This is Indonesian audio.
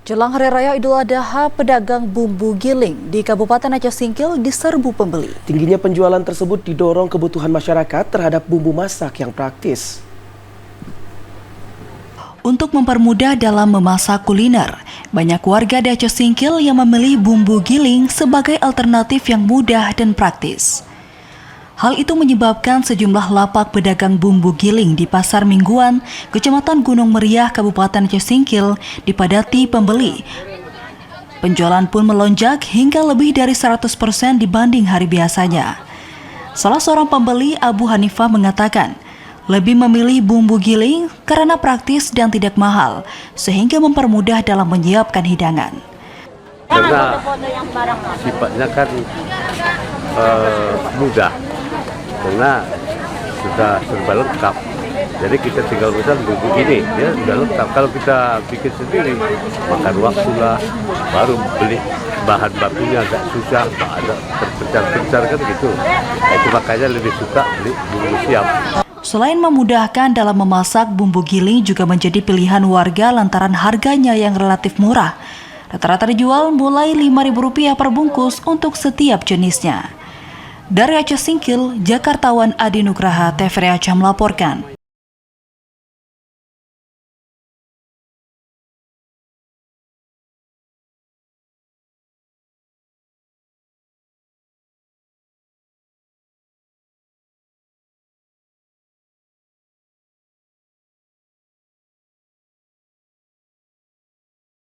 Jelang Hari Raya Idul Adha, pedagang bumbu giling di Kabupaten Aceh Singkil diserbu pembeli. Tingginya penjualan tersebut didorong kebutuhan masyarakat terhadap bumbu masak yang praktis. Untuk mempermudah dalam memasak kuliner, banyak warga di Aceh Singkil yang memilih bumbu giling sebagai alternatif yang mudah dan praktis. Hal itu menyebabkan sejumlah lapak pedagang bumbu giling di Pasar Mingguan, Kecamatan Gunung Meriah, Kabupaten Aceh Singkil, dipadati pembeli. Penjualan pun melonjak hingga lebih dari 100% dibanding hari biasanya. Salah seorang pembeli, Abu Hanifah, mengatakan lebih memilih bumbu giling karena praktis dan tidak mahal, sehingga mempermudah dalam menyiapkan hidangan. Karena sifatnya kan mudah, karena sudah serba lengkap. Jadi kita tinggal pesan bumbu ini, ya sudah lengkap. Kalau kita bikin sendiri, makan waktu lah, baru beli bahan bakunya agak susah, ada terpencar-pencar kan gitu. Itu makanya lebih suka beli bumbu siap. Selain memudahkan dalam memasak, bumbu giling juga menjadi pilihan warga lantaran harganya yang relatif murah. Rata-rata dijual mulai Rp5.000 per bungkus untuk setiap jenisnya. Dari Aceh Singkil, Jakartawan Adi Nugraha, TVRI Aceh melaporkan.